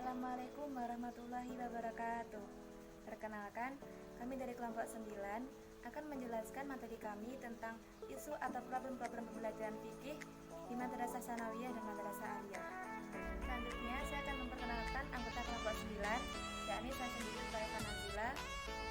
Assalamualaikum warahmatullahi wabarakatuh. Perkenalkan, kami dari kelompok 9 akan menjelaskan materi kami tentang isu atau problem-problem pembelajaran fikih di Madrasah Sanawiyah dan Madrasah Aliyah. Selanjutnya, saya akan memperkenalkan anggota kelompok 9, yakni saya sendiri Baifan Nazila,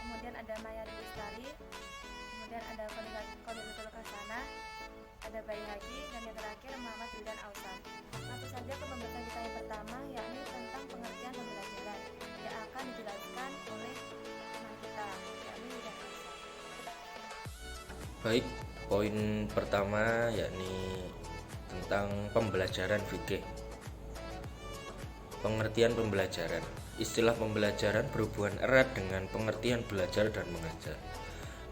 kemudian ada Maya Lestari, kemudian ada Kholilatul Kasana, ada Bayi Haji, dan yang terakhir Muhammad Wildan Ausam. Langsung saja ke pembahasan kita yang pertama, yakni tentang pengertian pembelajaran yang akan dijelaskan oleh teman kita, yakni Wildan Ausam. Baik, poin pertama yakni tentang pembelajaran fikih. Pengertian pembelajaran. Istilah pembelajaran berhubungan erat dengan pengertian belajar dan mengajar.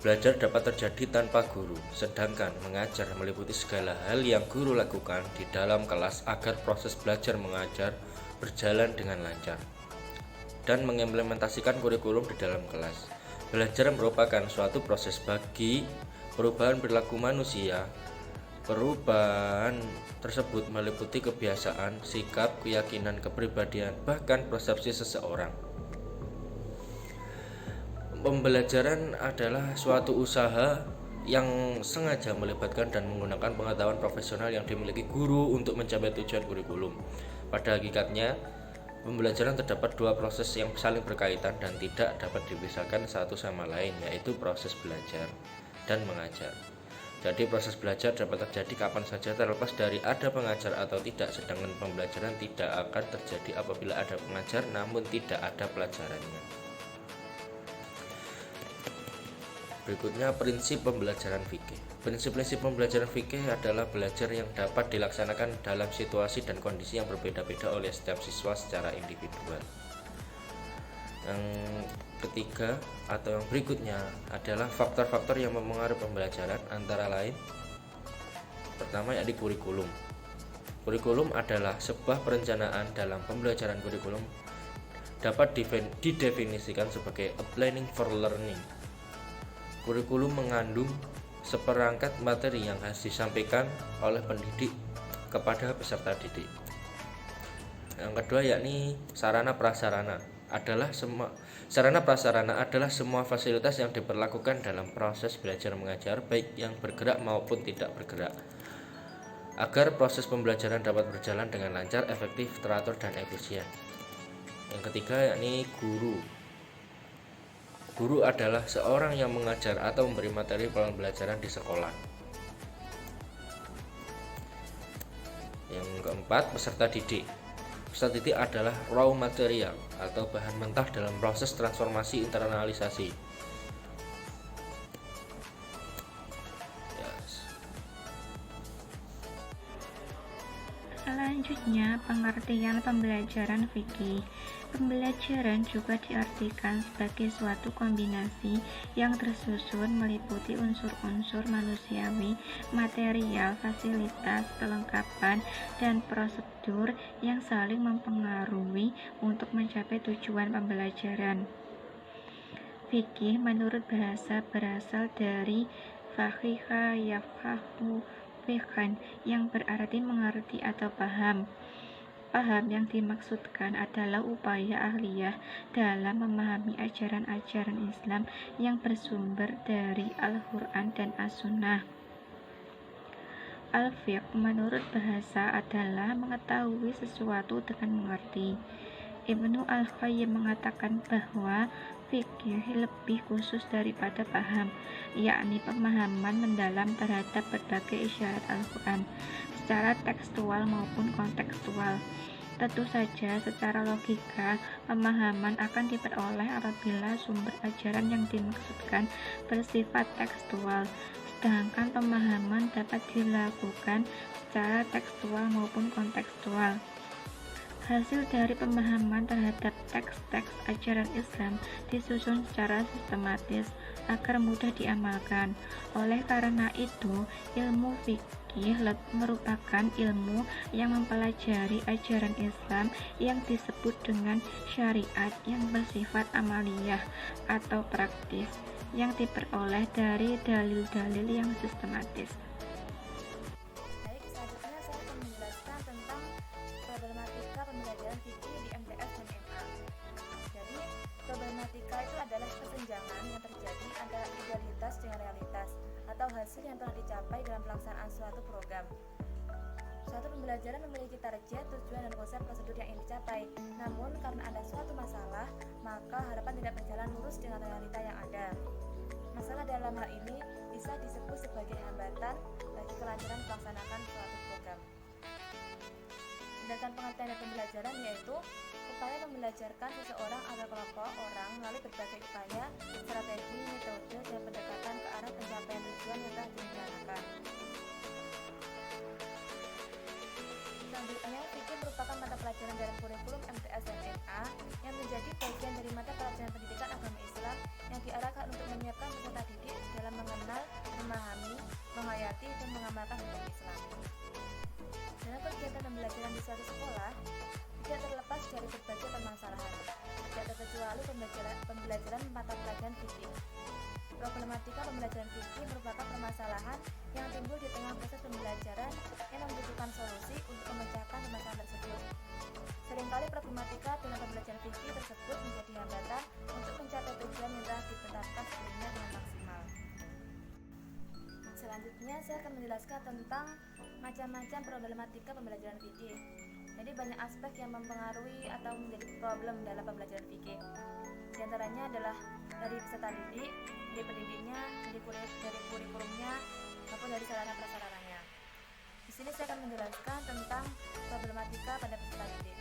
Belajar dapat terjadi tanpa guru, sedangkan mengajar meliputi segala hal yang guru lakukan di dalam kelas agar proses belajar mengajar berjalan dengan lancar dan mengimplementasikan kurikulum di dalam kelas. Belajar merupakan suatu proses bagi perubahan perilaku manusia. Perubahan tersebut meliputi kebiasaan, sikap, keyakinan, kepribadian, bahkan persepsi seseorang. Pembelajaran adalah suatu usaha yang sengaja melibatkan dan menggunakan pengetahuan profesional yang dimiliki guru untuk mencapai tujuan kurikulum. Pada hakikatnya, pembelajaran terdapat dua proses yang saling berkaitan dan tidak dapat dipisahkan satu sama lain, yaitu proses belajar dan mengajar. Jadi proses belajar dapat terjadi kapan saja terlepas dari ada pengajar atau tidak, sedangkan pembelajaran tidak akan terjadi apabila ada pengajar namun tidak ada pelajarannya. Berikutnya, prinsip pembelajaran fikih. Prinsip-prinsip pembelajaran fikih adalah belajar yang dapat dilaksanakan dalam situasi dan kondisi yang berbeda-beda oleh setiap siswa secara individual. Yang ketiga atau yang berikutnya adalah faktor-faktor yang mempengaruhi pembelajaran, antara lain pertama yakni kurikulum. Kurikulum adalah sebuah perencanaan dalam pembelajaran. Kurikulum dapat didefinisikan sebagai a planning for learning. Kurikulum mengandung seperangkat materi yang harus disampaikan oleh pendidik kepada peserta didik. Yang kedua yakni sarana prasarana. Sarana prasarana adalah semua fasilitas yang diperlakukan dalam proses belajar mengajar, baik yang bergerak maupun tidak bergerak, agar proses pembelajaran dapat berjalan dengan lancar, efektif, teratur, dan efisien. Yang ketiga yakni guru. Guru adalah seorang yang mengajar atau memberi materi pembelajaran di sekolah. Yang keempat, peserta didik. Peserta didik adalah raw material atau bahan mentah dalam proses transformasi internalisasi. Selanjutnya, pengertian pembelajaran fikih. Pembelajaran juga diartikan sebagai suatu kombinasi yang tersusun meliputi unsur-unsur manusiawi, material, fasilitas, kelengkapan, dan prosedur yang saling mempengaruhi untuk mencapai tujuan pembelajaran. Fikih menurut bahasa berasal dari faqiha yafqahu fiqhan, yang berarti mengerti atau paham. Paham yang dimaksudkan adalah upaya ahliyah dalam memahami ajaran-ajaran Islam yang bersumber dari Al-Quran dan As-Sunnah. Al-fiqh menurut bahasa adalah mengetahui sesuatu dengan mengerti. Ibnu Al-Qayyim mengatakan bahwa fikih lebih khusus daripada paham, yakni pemahaman mendalam terhadap berbagai isyarat Al-Quran, secara tekstual maupun kontekstual. Tentu saja secara logika, pemahaman akan diperoleh apabila sumber ajaran yang dimaksudkan bersifat tekstual, sedangkan pemahaman dapat dilakukan secara tekstual maupun kontekstual. Hasil dari pemahaman terhadap teks-teks ajaran Islam disusun secara sistematis agar mudah diamalkan. Oleh karena itu, ilmu fikih merupakan ilmu yang mempelajari ajaran Islam yang disebut dengan syariat yang bersifat amaliyah atau praktis, yang diperoleh dari dalil-dalil yang sistematis. Baik, selanjutnya saya akan menjelaskan tentang problematika pembelajaran fikih di MTS dan antara idealitas dengan realitas atau hasil yang telah dicapai dalam pelaksanaan suatu program. Suatu pembelajaran memiliki target, tujuan, dan konsep prosedur yang ingin dicapai. Namun, karena ada suatu masalah, maka harapan tidak berjalan lurus dengan realita yang ada. Masalah dalam hal ini bisa disebut sebagai hambatan bagi kelancaran melaksanakan suatu program. Sedangkan pengertian dari pembelajaran yaitu upaya membelajarkan seseorang atau kelompok orang melalui berbagai upaya, strategi, metode, dan pendekatan ke arah pencapaian tujuan yang telah direncanakan. Selanjutnya, fikih merupakan mata pelajaran dalam kurikulum MTS dan MA yang menjadi bagian dari mata pelajaran pendidikan agama Islam yang diarahkan untuk menyiapkan peserta didik dalam mengenal, memahami, menghayati, dan mengamalkan hukum Islam. Dalam kegiatan pembelajaran di suatu sekolah, tidak terlepas dari berbagai permasalahan, tidak terkecuali pembelajaran mata pelajaran fikih. Problematika pembelajaran fikih merupakan permasalahan yang timbul di tengah proses pembelajaran yang membutuhkan solusi untuk memecahkan permasalahan tersebut. Seringkali problematika dalam pembelajaran fikih tersebut menjadi hambatan untuk mencapai tujuan yang telah ditetapkan sebelumnya dengan maksimal. Selanjutnya, saya akan menjelaskan tentang macam-macam problematika pembelajaran fikih. Jadi banyak aspek yang mempengaruhi atau menjadi problem dalam pembelajaran fikih. Di antaranya adalah dari peserta didik, dari pendidiknya, dari kurikulumnya, maupun dari sarana prasarananya. Di sini saya akan menjelaskan tentang problematika pada peserta didik.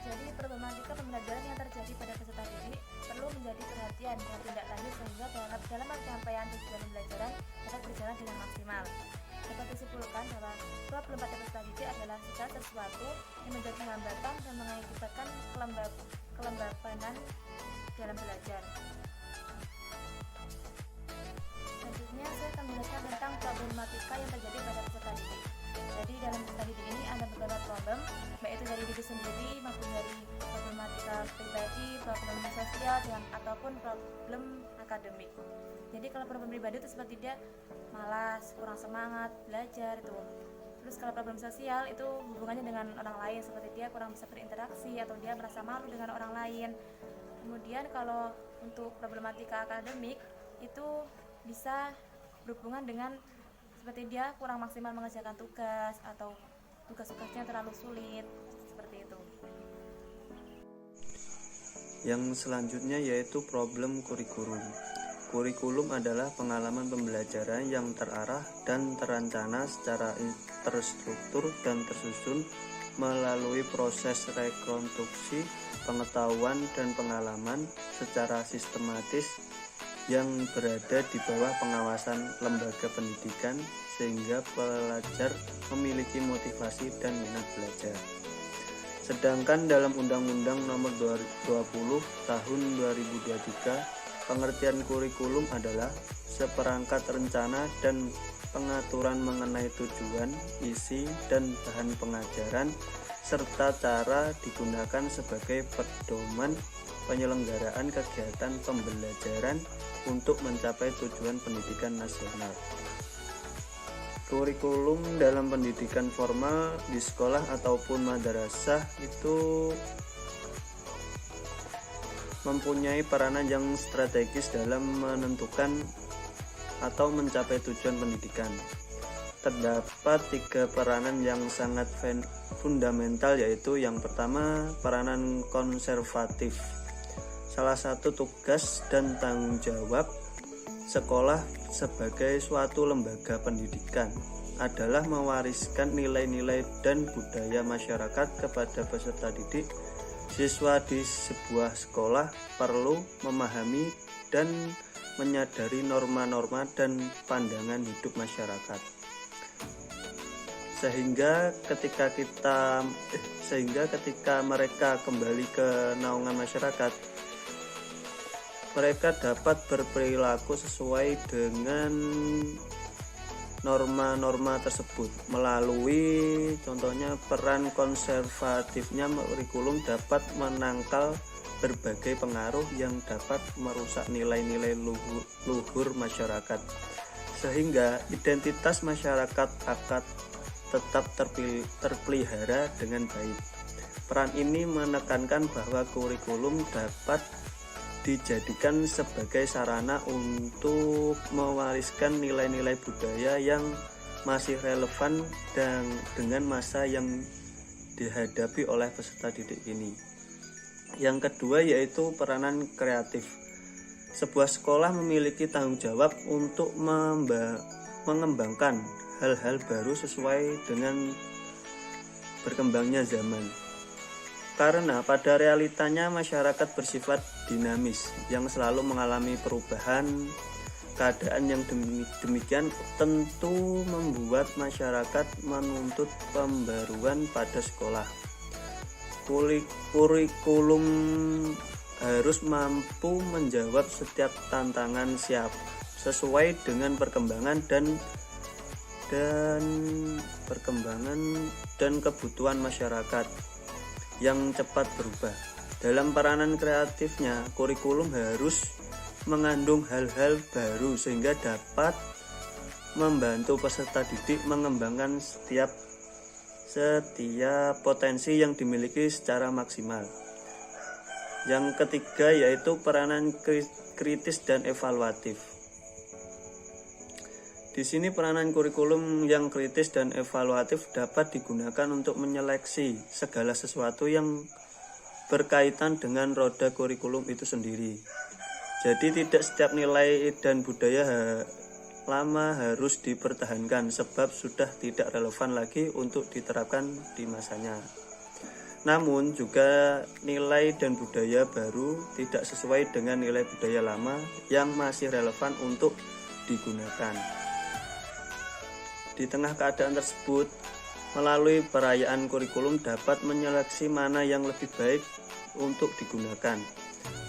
Jadi problematika pembelajaran yang terjadi pada peserta didik perlu menjadi perhatian dan tindak lanjut sehingga dalam pencapaian tujuan pembelajaran dapat berjalan dengan maksimal. Dapat disimpulkan bahwa problem pada peserta didik adalah segala sesuatu yang menjadi hambatan dan mengakibatkan kelembabanan dalam belajar. Selanjutnya saya akan menjelaskan tentang problematika yang terjadi pada peserta didik. Jadi dalam peserta didik ini ada beberapa problem, baik itu dari diri sendiri maupun dari problematika pribadi, problem sosial, ataupun problem akademik. Jadi kalau problem pribadi itu seperti dia malas, kurang semangat belajar itu. Terus kalau problem sosial itu hubungannya dengan orang lain, seperti dia kurang bisa berinteraksi atau dia merasa malu dengan orang lain. Kemudian kalau untuk problematika akademik itu bisa berhubungan dengan seperti dia kurang maksimal mengerjakan tugas atau tugas-tugasnya terlalu sulit, seperti itu. Yang selanjutnya yaitu problem kurikulum. Kurikulum adalah pengalaman pembelajaran yang terarah dan terancana secara terstruktur dan tersusun melalui proses rekonstruksi pengetahuan dan pengalaman secara sistematis yang berada di bawah pengawasan lembaga pendidikan sehingga pelajar memiliki motivasi dan minat belajar. Sedangkan dalam Undang-Undang Nomor 20 Tahun 2023, pengertian kurikulum adalah seperangkat rencana dan pengaturan mengenai tujuan, isi, dan bahan pengajaran serta cara digunakan sebagai pedoman penyelenggaraan kegiatan pembelajaran untuk mencapai tujuan pendidikan nasional. Kurikulum dalam pendidikan formal di sekolah ataupun madrasah itu mempunyai peranan yang strategis dalam menentukan atau mencapai tujuan pendidikan. Terdapat 3 peranan yang sangat fundamental, yaitu yang pertama peranan konservatif. Salah satu tugas dan tanggung jawab sekolah sebagai suatu lembaga pendidikan adalah mewariskan nilai-nilai dan budaya masyarakat kepada peserta didik. Siswa di sebuah sekolah perlu memahami dan menyadari norma-norma dan pandangan hidup masyarakat. Sehingga ketika mereka kembali ke naungan masyarakat, mereka dapat berperilaku sesuai dengan norma-norma tersebut. Melalui contohnya peran konservatifnya kurikulum dapat menangkal berbagai pengaruh yang dapat merusak nilai-nilai luhur masyarakat, sehingga identitas masyarakat akan tetap terpelihara dengan baik. Peran ini menekankan bahwa kurikulum dapat dijadikan sebagai sarana untuk mewariskan nilai-nilai budaya yang masih relevan dan dengan masa yang dihadapi oleh peserta didik ini. Yang kedua yaitu peranan kreatif. Sebuah sekolah memiliki tanggung jawab untuk mengembangkan hal-hal baru sesuai dengan berkembangnya zaman. Karena pada realitanya masyarakat bersifat dinamis yang selalu mengalami perubahan. Keadaan yang demikian tentu membuat masyarakat menuntut pembaruan pada sekolah. Kurikulum harus mampu menjawab setiap tantangan sesuai dengan perkembangan dan kebutuhan masyarakat yang cepat berubah. Dalam peranan kreatifnya, kurikulum harus mengandung hal-hal baru sehingga dapat membantu peserta didik mengembangkan setiap potensi yang dimiliki secara maksimal. Yang ketiga yaitu peranan kritis dan evaluatif. Di sini peranan kurikulum yang kritis dan evaluatif dapat digunakan untuk menyeleksi segala sesuatu yang berkaitan dengan roda kurikulum itu sendiri. Jadi tidak setiap nilai dan budaya lama harus dipertahankan sebab sudah tidak relevan lagi untuk diterapkan di masanya. Namun juga nilai dan budaya baru tidak sesuai dengan nilai budaya lama yang masih relevan untuk digunakan. Di tengah keadaan tersebut, melalui perayaan kurikulum dapat menyeleksi mana yang lebih baik untuk digunakan.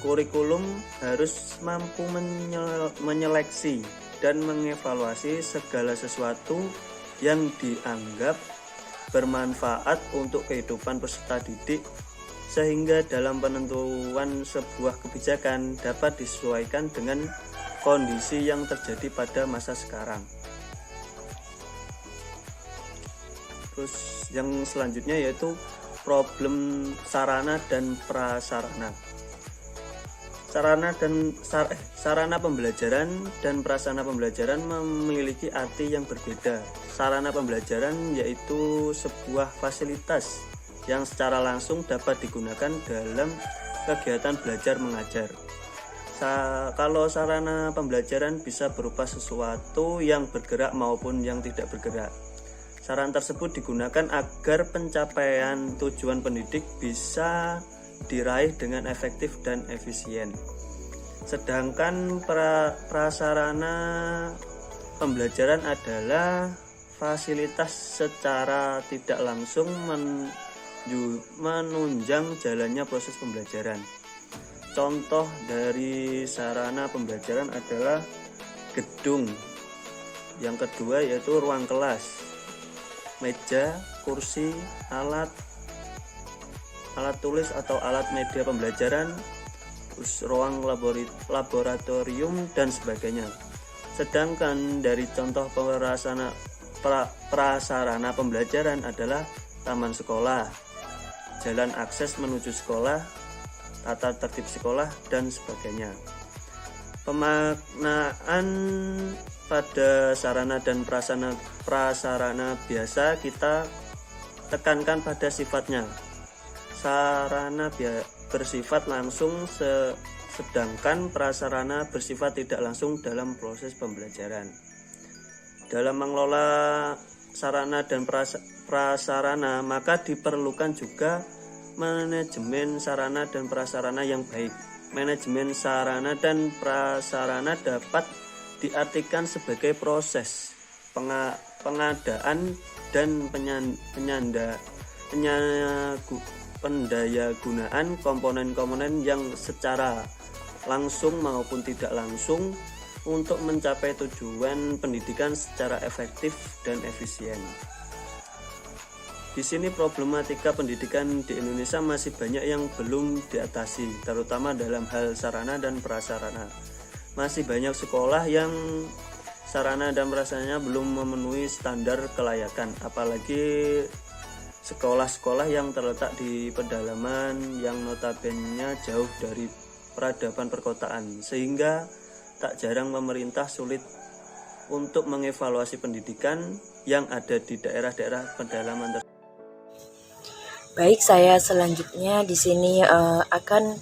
Kurikulum harus mampu menyeleksi dan mengevaluasi segala sesuatu yang dianggap bermanfaat untuk kehidupan peserta didik sehingga dalam penentuan sebuah kebijakan dapat disesuaikan dengan kondisi yang terjadi pada masa sekarang. Terus yang selanjutnya yaitu problem sarana dan prasarana. Sarana pembelajaran dan prasarana pembelajaran memiliki arti yang berbeda. Sarana pembelajaran yaitu sebuah fasilitas yang secara langsung dapat digunakan dalam kegiatan belajar mengajar. Kalau sarana pembelajaran bisa berupa sesuatu yang bergerak maupun yang tidak bergerak. Sarana tersebut digunakan agar pencapaian tujuan pendidik bisa diraih dengan efektif dan efisien. Sedangkan prasarana pembelajaran adalah fasilitas secara tidak langsung menunjang jalannya proses pembelajaran. Contoh dari sarana pembelajaran adalah gedung. Yang kedua yaitu ruang kelas, meja, kursi, alat tulis atau alat media pembelajaran, ruang laboratorium dan sebagainya. Sedangkan dari contoh prasarana pembelajaran adalah taman sekolah, jalan akses menuju sekolah, tata tertib sekolah dan sebagainya. Pemaknaan pada sarana dan prasarana biasa kita tekankan pada sifatnya. Sarana bersifat langsung sedangkan prasarana bersifat tidak langsung dalam proses pembelajaran. Dalam mengelola sarana dan prasarana maka diperlukan juga manajemen sarana dan prasarana yang baik. Manajemen sarana dan prasarana dapat diartikan sebagai proses pengadaan dan pendayagunaan komponen-komponen yang secara langsung maupun tidak langsung untuk mencapai tujuan pendidikan secara efektif dan efisien. Di sini problematika pendidikan di Indonesia masih banyak yang belum diatasi, terutama dalam hal sarana dan prasarana. Masih banyak sekolah yang sarana dan prasarananya belum memenuhi standar kelayakan, apalagi sekolah-sekolah yang terletak di pedalaman yang notabene jauh dari peradaban perkotaan, sehingga tak jarang pemerintah sulit untuk mengevaluasi pendidikan yang ada di daerah-daerah pedalaman tersebut. Baik, saya selanjutnya di sini akan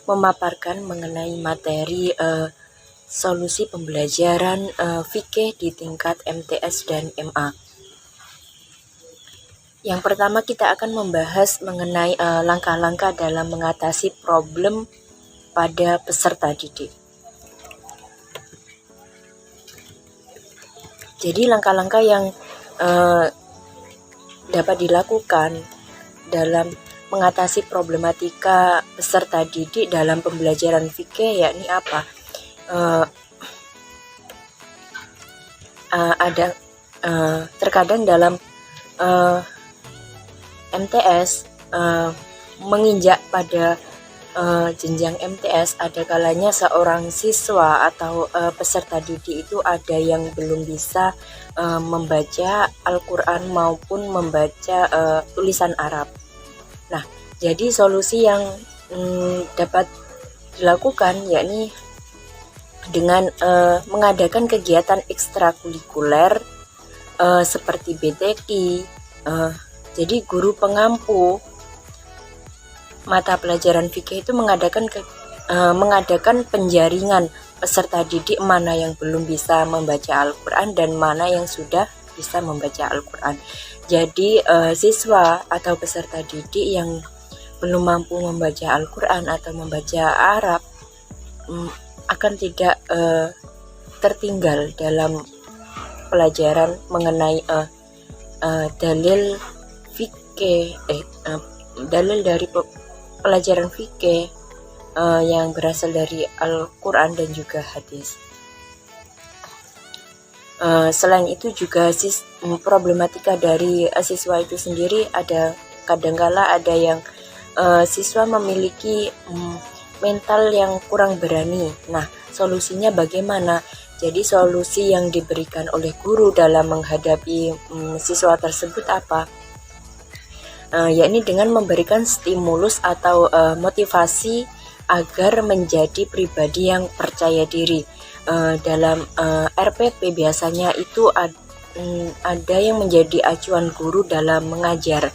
memaparkan mengenai materi solusi pembelajaran fikih di tingkat MTS dan MA. Yang pertama kita akan membahas mengenai langkah-langkah dalam mengatasi problem pada peserta didik. Jadi langkah-langkah yang dapat dilakukan dalam mengatasi problematika peserta didik dalam pembelajaran fikih yakni apa? Terkadang dalam MTS menginjak pada jenjang MTS, ada kalanya seorang siswa atau peserta didik itu ada yang belum bisa membaca Al-Quran maupun membaca tulisan Arab. Nah, jadi solusi yang dapat dilakukan yakni dengan mengadakan kegiatan ekstrakurikuler seperti BTK. Jadi guru pengampu mata pelajaran fikih itu mengadakan penjaringan peserta didik mana yang belum bisa membaca Al-Quran dan mana yang sudah bisa membaca Al-Quran. Jadi siswa atau peserta didik yang belum mampu membaca Al-Quran atau membaca Arab akan tidak tertinggal dalam pelajaran mengenai dalil fikih, dalil dari pelajaran fikih yang berasal dari Al-Quran dan juga hadis. Selain itu juga problematika dari siswa itu sendiri, kadangkala ada yang siswa memiliki mental yang kurang berani. Nah, solusinya bagaimana? Jadi solusi yang diberikan oleh guru dalam menghadapi siswa tersebut apa? Yakni dengan memberikan stimulus atau motivasi agar menjadi pribadi yang percaya diri. Dalam RPP biasanya itu ada yang menjadi acuan guru dalam mengajar,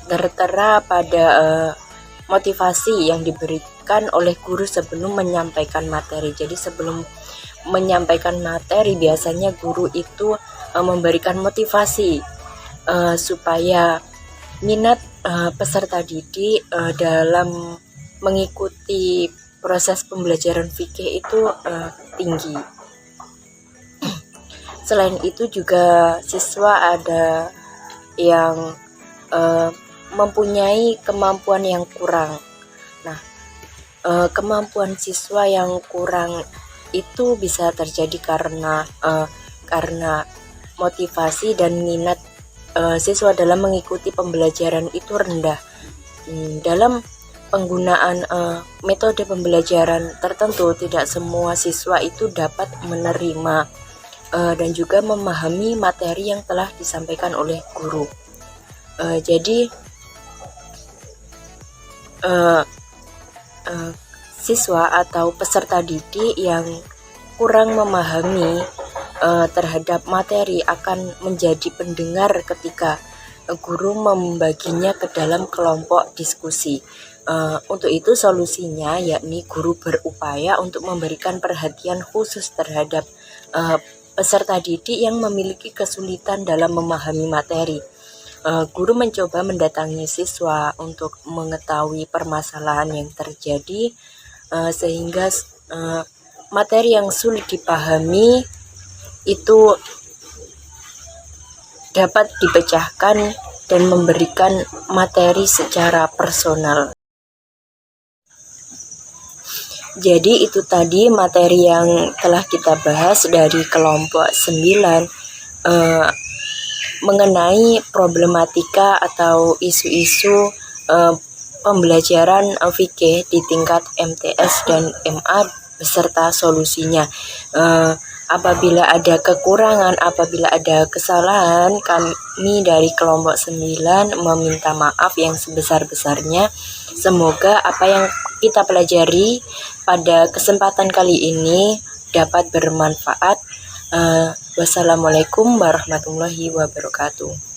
tertera pada motivasi yang diberikan oleh guru sebelum menyampaikan materi. Jadi sebelum menyampaikan materi biasanya guru itu memberikan motivasi supaya minat peserta didik dalam mengikuti proses pembelajaran fikih itu tinggi. Selain itu juga siswa ada yang mempunyai kemampuan yang kurang. Nah, kemampuan siswa yang kurang itu bisa terjadi karena motivasi dan minat siswa dalam mengikuti pembelajaran itu rendah. Dalam penggunaan metode pembelajaran tertentu, tidak semua siswa itu dapat menerima dan juga memahami materi yang telah disampaikan oleh guru. Jadi siswa atau peserta didik yang kurang memahami terhadap materi akan menjadi pendengar ketika guru membaginya ke dalam kelompok diskusi. Untuk itu solusinya yakni guru berupaya untuk memberikan perhatian khusus terhadap peserta didik yang memiliki kesulitan dalam memahami materi. Guru mencoba mendatangi siswa untuk mengetahui permasalahan yang terjadi sehingga materi yang sulit dipahami itu dapat dipecahkan dan memberikan materi secara personal. Jadi itu tadi materi yang telah kita bahas dari kelompok 9 mengenai problematika atau isu-isu pembelajaran fikih di tingkat MTS dan MA beserta solusinya. Apabila ada kekurangan, apabila ada kesalahan, kami dari kelompok 9 meminta maaf yang sebesar-besarnya. Semoga apa yang kita pelajari pada kesempatan kali ini dapat bermanfaat. Wassalamualaikum warahmatullahi wabarakatuh.